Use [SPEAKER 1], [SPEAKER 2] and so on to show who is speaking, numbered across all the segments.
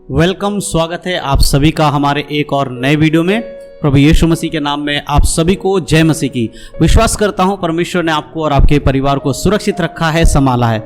[SPEAKER 1] Welcome, स्वागत है आप सभी का हमारे एक और नए वीडियो में। प्रभु यीशु मसीह के नाम में आप सभी को जय मसीह की। विश्वास करता हूं परमेश्वर ने आपको और आपके परिवार को सुरक्षित रखा है, संभाला है।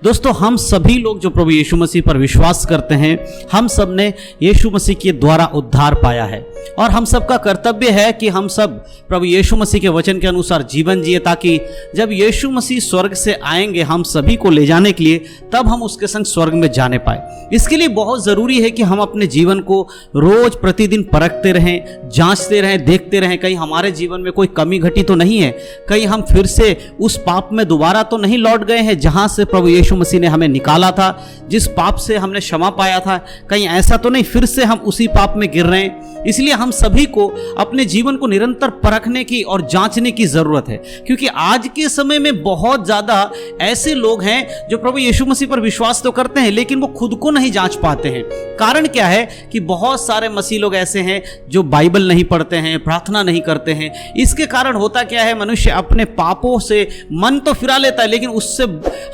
[SPEAKER 1] दोस्तों, हम सभी लोग जो प्रभु यीशु मसीह पर विश्वास करते हैं, हम सब ने यीशु मसीह के द्वारा उद्धार पाया है और हम सबका कर्तव्य है कि हम सब प्रभु यीशु मसीह के वचन के अनुसार जीवन जिए, ताकि जब यीशु मसीह स्वर्ग से आएंगे हम सभी को ले जाने के लिए, तब हम उसके संग स्वर्ग में जाने पाए। इसके लिए बहुत ज़रूरी है कि हम अपने जीवन को रोज प्रतिदिन परखते रहें, जांचते रहें, देखते रहें, कहीं हमारे जीवन में कोई कमी घटी तो नहीं है, कहीं हम फिर से उस पाप में दोबारा तो नहीं लौट गए हैं जहां से प्रभु यीशु मसीह ने हमें निकाला था, जिस पाप से हमने क्षमा पाया था, कहीं ऐसा तो नहीं फिर से हम उसी पाप में गिर रहे हैं। इसलिए हम सभी को अपने जीवन को निरंतर परखने की और जांचने की जरूरत है, क्योंकि आज के समय में बहुत ज्यादा ऐसे लोग हैं जो प्रभु यीशु मसीह पर विश्वास तो करते हैं लेकिन वो खुद को नहीं जांच पाते हैं। कारण क्या है कि बहुत सारे मसीह लोग ऐसे हैं जो बाइबल नहीं पढ़ते हैं, प्रार्थना नहीं करते हैं। इसके कारण होता क्या है, मनुष्य अपने पापों से मन तो फिरा लेता है लेकिन उससे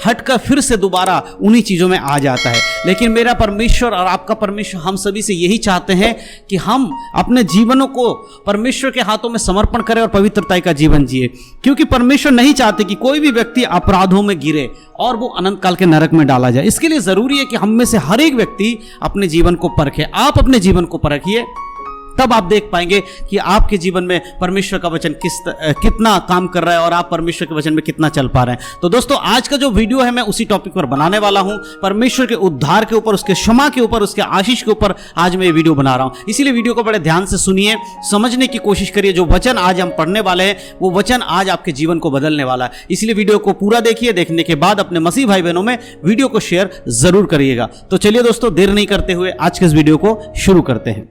[SPEAKER 1] हटकर फिर से दोबारा उन्हीं चीजों में आ जाता है। लेकिन मेरा परमेश्वर और आपका परमेश्वर हम सभी से यही चाहते हैं कि हम अपने जीवनों को परमेश्वर के हाथों में समर्पण करें और पवित्रता का जीवन जिए, क्योंकि परमेश्वर नहीं चाहते कि कोई भी व्यक्ति अपराधों में गिरे और वो अनंत काल के नरक में डाला जाए। इसके लिए जरूरी है कि हम में से हर एक व्यक्ति अपने जीवन को परखे। आप अपने जीवन को परखिए, तब आप देख पाएंगे कि आपके जीवन में परमेश्वर का वचन कितना काम कर रहा है और आप परमेश्वर के वचन में कितना चल पा रहे हैं। तो दोस्तों, आज का जो वीडियो है मैं उसी टॉपिक पर बनाने वाला हूं, परमेश्वर के उद्धार के ऊपर, उसके क्षमा के ऊपर, उसके आशीष के ऊपर आज मैं ये वीडियो बना रहा हूं। इसीलिए वीडियो को बड़े ध्यान से सुनिए, समझने की कोशिश करिए। जो वचन आज हम पढ़ने वाले हैं वो वचन आज आपके जीवन को बदलने वाला है। इसलिए वीडियो को पूरा देखिए, देखने के बाद अपने मसीह भाई बहनों में वीडियो को शेयर जरूर करिएगा। तो चलिए दोस्तों, देर नहीं करते हुए आज के इस वीडियो को शुरू करते हैं।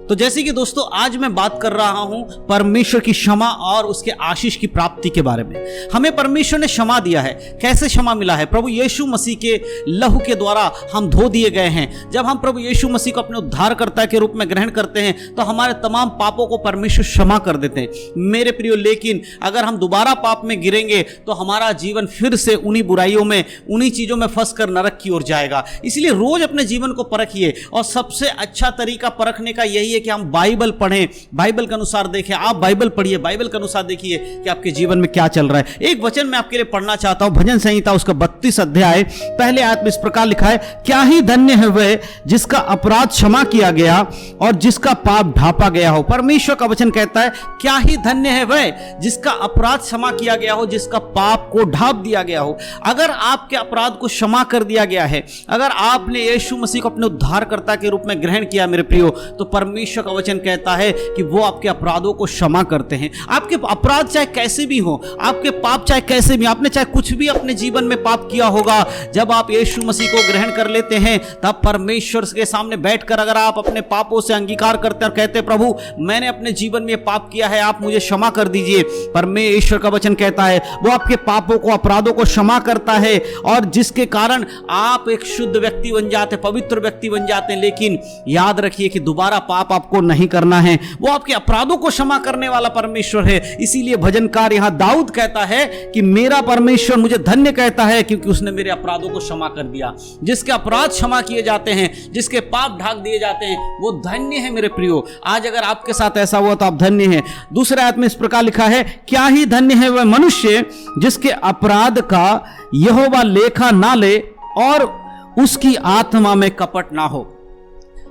[SPEAKER 1] तो जैसे कि दोस्तों, आज मैं बात कर रहा हूं परमेश्वर की क्षमा और उसके आशीष की प्राप्ति के बारे में। हमें परमेश्वर ने क्षमा दिया है। कैसे क्षमा मिला है? प्रभु यीशु मसीह के लहू के द्वारा हम धो दिए गए हैं। जब हम प्रभु यीशु मसीह को अपने उद्धारकर्ता के रूप में ग्रहण करते हैं तो हमारे तमाम पापों को परमेश्वर क्षमा कर देते हैं। मेरे प्रियो, लेकिन अगर हम दोबारा पाप में गिरेंगे तो हमारा जीवन फिर से उन्हीं बुराइयों में, उन्हीं चीजों में फंस कर नरक की ओर जाएगा। इसलिए रोज अपने जीवन को परखिए और सबसे अच्छा तरीका परखने का यही है कि हम बाइबल पढ़ें, बाइबल के अनुसार देखें। आप बाइबल पढ़िए, बाइबल के अनुसार देखिए कि आपके जीवन में क्या चल रहा है। एक वचन मैं आपके लिए पढ़ना चाहता हूं, भजन संहिता उसका 32 अध्याय पहले आयत में इस प्रकार लिखा है, क्या ही धन्य है वह जिसका अपराध क्षमा किया गया और जिसका पाप ढांपा गया हो। परमेश्वर का वचन कहता है, क्या ही धन्य है वह जिसका अपराध क्षमा किया गया हो, जिसका पाप को ढांप दिया गया हो। अगर आपके अपराध को क्षमा कर दिया गया है, अगर आपने यीशु मसीह को अपने उद्धारकर्ता के रूप में ग्रहण किया मेरे प्रियो, तो परमेश्वर का वचन कहता है कि वो आपके अपराधों को क्षमा करते हैं। आपके अपराध चाहे कैसे भी हो, आपके पाप चाहे कैसे भी, आपने चाहे कुछ भी अपने जीवन में पाप किया होगा, जब आप यीशु मसीह को ग्रहण कर लेते हैं तब परमेश्वर के सामने बैठकर अगर आप अपने पापों से अंगीकार करते और कहते, प्रभु मैंने अपने जीवन में पाप किया है, आप मुझे क्षमा कर दीजिए, परमेश्वर का वचन कहता है वो आपके पापों को, अपराधों को क्षमा करता है और जिसके कारण आप एक शुद्ध व्यक्ति बन जाते, पवित्र व्यक्ति बन जाते हैं। लेकिन याद रखिए कि दोबारा पाप आपको नहीं करना है। वो आपके अपराधों को क्षमा करने वाला परमेश्वर है। इसीलिए भजनकार यहां दाऊद कहता है कि मेरा परमेश्वर मुझे धन्य कहता है क्योंकि उसने मेरे अपराधों को क्षमा कर दिया। जिसके अपराध क्षमा किए जाते हैं, जिसके पाप ढांक दिए जाते हैं, वो धन्य है मेरे प्रियो। आज अगर आपके साथ ऐसा हुआ तो आप धन्य हैं। दूसरे आयत में इस प्रकार लिखा है, क्या ही धन्य है वह मनुष्य जिसके अपराध का यहोवा लेखा ना ले और उसकी आत्मा में कपट ना हो।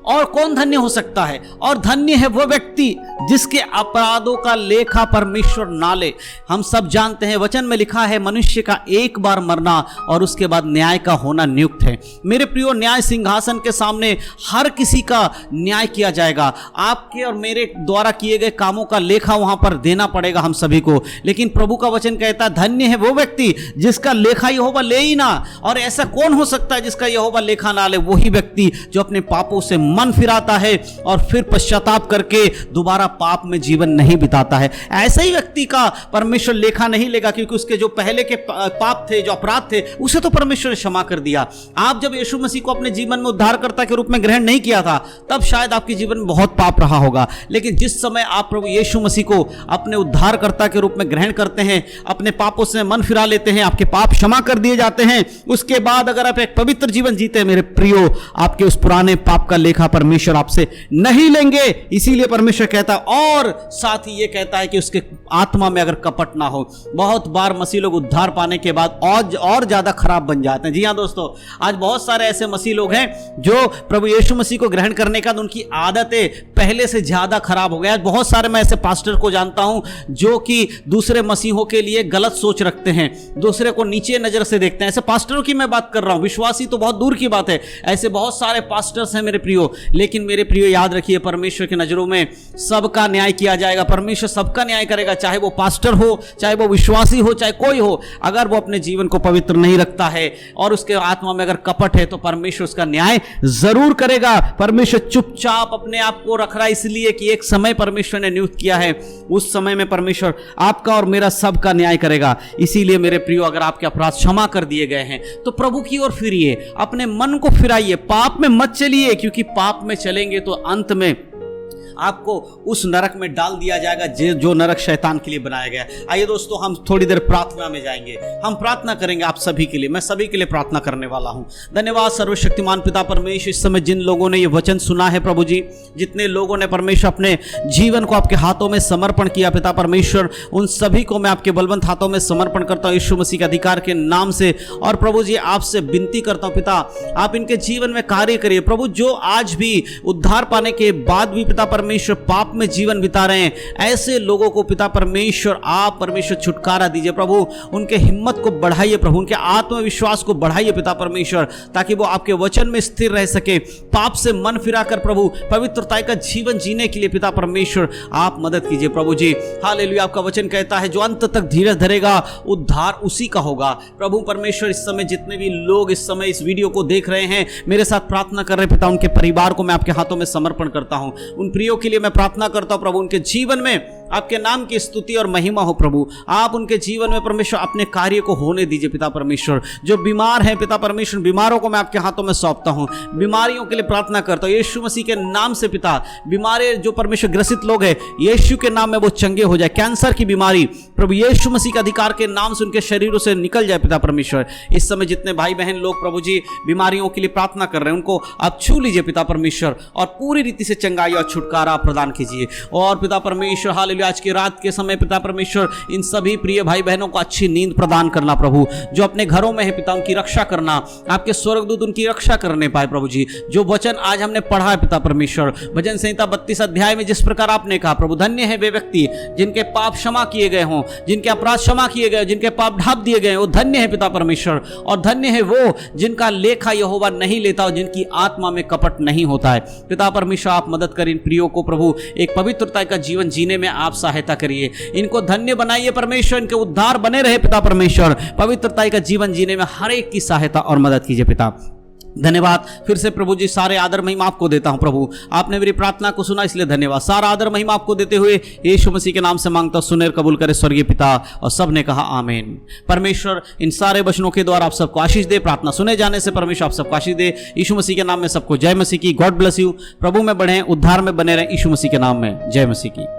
[SPEAKER 1] और कौन धन्य हो सकता है? और धन्य है वह व्यक्ति जिसके अपराधों का लेखा परमेश्वर ना ले। हम सब जानते हैं, वचन में लिखा है मनुष्य का एक बार मरना और उसके बाद न्याय का होना नियुक्त है। मेरे प्रियो, न्याय सिंहासन के सामने हर किसी का न्याय किया जाएगा। आपके और मेरे द्वारा किए गए कामों का लेखा वहां पर देना पड़ेगा हम सभी को। लेकिन प्रभु का वचन कहता है, धन्य है वो व्यक्ति जिसका लेखा यहोवा ले ही ना। और ऐसा कौन हो सकता है जिसका यहोवा लेखा ना ले? वही व्यक्ति जो अपने पापों से मन फिराता है और फिर पश्चाताप करके दोबारा पाप में जीवन नहीं बिताता है, ऐसे ही व्यक्ति का परमेश्वर लेखा नहीं लेगा, क्योंकि उसके जो पहले के पाप थे, जो अपराध थे, उसे तो परमेश्वर ने क्षमा कर दिया। आप जब यीशु मसीह को अपने जीवन में उद्धारकर्ता के रूप में ग्रहण नहीं किया था, तब शायद आपके जीवन में बहुत पाप रहा होगा, लेकिन जिस समय आप प्रभु यीशु मसीह को अपने उद्धारकर्ता के रूप में ग्रहण करते हैं, अपने पापों से मन फिरा लेते हैं, आपके पाप क्षमा कर दिए जाते हैं, उसके बाद अगर आप एक पवित्र जीवन जीते हैं मेरे प्रियो, आपके उस पुराने पाप का लेखा परमेश्वर आपसे नहीं लेंगे। इसीलिए परमेश्वर कहता है, और साथ ही यह कहता है कि उसके आत्मा में अगर कपट ना हो। बहुत बार मसीह लोग उद्धार पाने के बाद और ज्यादा खराब बन जाते हैं। जी हां दोस्तों, आज बहुत सारे ऐसे मसीह लोग हैं जो प्रभु यीशु मसीह को ग्रहण करने का उनकी आदतें पहले से ज्यादा खराब हो गया। आज बहुत सारे मैं ऐसे पास्टर को जानता हूं जो कि दूसरे मसीहों के लिए गलत सोच रखते हैं, दूसरे को नीचे नजर से देखते हैं। ऐसे पास्टरों की मैं बात कर रहा हूं, विश्वासी तो बहुत दूर की बात है, ऐसे बहुत सारे पास्टर्स हैं मेरे प्रियो। लेकिन मेरे प्रियो याद रखिए, परमेश्वर की नजरों में सबका न्याय किया जाएगा। परमेश्वर सबका न्याय करेगा, चाहे वो पास्टर हो, चाहे वो विश्वासी हो, चाहे कोई हो। अगर वो अपने जीवन को पवित्र नहीं रखता है और उसके आत्मा में अगर कपट है, तो परमेश्वर उसका न्याय जरूर करेगा। परमेश्वर चुपचाप अपने आप को रख रहा है इसलिए कि एक समय परमेश्वर ने नियुक्त किया है, उस समय में परमेश्वर आपका और मेरा सबका न्याय करेगा। इसीलिए मेरे प्रियो, अगर आपके अपराध क्षमा कर दिए गए हैं तो प्रभु की ओर फिरिए, अपने मन को फिराइए, पाप में मत चलिए, क्योंकि पाप में चलेंगे तो अंत में आपको उस नरक में डाल दिया जाएगा जो नरक शैतान के लिए बनाया गया है। आइए दोस्तों, हम थोड़ी देर प्रार्थना में जाएंगे, हम प्रार्थना करेंगे आप सभी के लिए। मैं सभी के लिए प्रार्थना करने वाला हूं। धन्यवाद सर्वशक्तिमान पिता परमेश्वर, इस समय जिन लोगों ने ये वचन सुना है प्रभु जी, जितने लोगों ने परमेश्वर अपने जीवन को आपके हाथों में समर्पण किया पिता परमेश्वर, उन सभी को मैं आपके बलवंत हाथों में समर्पण करता हूं यीशु मसीह के अधिकार के नाम से। और प्रभु जी, आपसे विनती करता हूं पिता, आप इनके जीवन में कार्य करिए प्रभु। जो आज भी उद्धार पाने के बाद भी पिता परमेश्वर पाप में जीवन बिता रहे हैं, ऐसे लोगों को पिता परमेश्वर आप परमेश्वर छुटकारा दीजिए प्रभु। उनके हिम्मत को बढ़ाइए प्रभु, उनके आत्मविश्वास को बढ़ाइए पिता परमेश्वर, ताकि वो आपके वचन में स्थिर रह सके, पाप से मन फिराकर प्रभु पवित्रता का जीवन जीने के लिए पिता परमेश्वर आप मदद कीजिए प्रभु जी। हालेलुया। आपका वचन कहता है, जो अंत तक धीरज धरेगा उद्धार उसी का होगा। प्रभु परमेश्वर, इस समय जितने भी लोग इस समय इस वीडियो को देख रहे हैं, मेरे साथ प्रार्थना कर रहे पिता, उनके परिवार को मैं आपके हाथों में समर्पण करता हूं। उन प्रियो के लिए मैं प्रार्थना करता हूं प्रभु, उनके जीवन में आपके नाम की स्तुति और महिमा हो प्रभु। आप उनके जीवन में परमेश्वर अपने कार्य को होने दीजिए पिता परमेश्वर। जो बीमार हैं पिता परमेश्वर, बीमारों को मैं आपके हाथों में सौंपता हूं। बीमारियों के लिए प्रार्थना करता हूं यीशु मसीह के नाम से पिता। बीमारी जो परमेश्वर ग्रसित लोग हैं, यीशु के नाम में वो चंगे हो जाए। कैंसर की बीमारी प्रभु यीशु मसीह के अधिकार के नाम से उनके शरीरों से निकल जाए पिता परमेश्वर। इस समय जितने भाई बहन लोग प्रभु जी बीमारियों के लिए प्रार्थना कर रहे हैं, उनको आप छू लीजिए पिता परमेश्वर, और पूरी रीति से चंगाई और छुटकारा प्रदान कीजिए। और पिता परमेश्वर हालेलुया, आज की रात के समय पिता परमेश्वर इन सभी प्रिय भाई बहनों को अच्छी नींद प्रदान करना प्रभु। जो अपने घरों में है पिता, उनकी रक्षा करना, आपके स्वर्गदूत उनकी रक्षा करने पाए प्रभु जी। जो वचन आज हमने पढ़ा है पिता परमेश्वर, भजन संहिता 32 अध्याय में जिस प्रकार आपने कहा प्रभु, धन्य है वे व्यक्ति जिनके पाप क्षमा किए गए हों, जिनके अपराध क्षमा किए गए, जिनके पाप ढांप दिए गए, वो धन्य है पिता परमेश्वर। और धन्य है वो जिनका लेखा यहोवा नहीं लेता और जिनकी आत्मा में कपट नहीं होता है। पिता परमेश्वर, आप मदद करें इन प्रियो को प्रभु, एक पवित्रता का जीवन जीने में आप सहायता करिए। इनको धन्य बनाइए परमेश्वर, इनके उद्धार बने रहे पिता परमेश्वर। पवित्रता का जीवन जीने में हर एक की सहायता और मदद कीजिए पिता। धन्यवाद फिर से प्रभु जी, सारे आदर महिमा आपको देता हूं प्रभु। आपने मेरी प्रार्थना को सुना इसलिए धन्यवाद। सारा आदर महिमा आपको देते हुए यीशु मसीह के नाम से मांगता हूं, सुने कबूल करे स्वर्गीय पिता। और सब ने कहा आमीन। परमेश्वर इन सारे वचनों के द्वारा आप सबको आशीष दे। प्रार्थना सुने जाने से परमेश्वर आप सबको आशीष दे। यीशु मसीह के नाम में सबको जय मसीह की। God bless you. प्रभु में बढ़े, उद्धार में बने रहे, यीशु मसीह के नाम में जय मसीह की।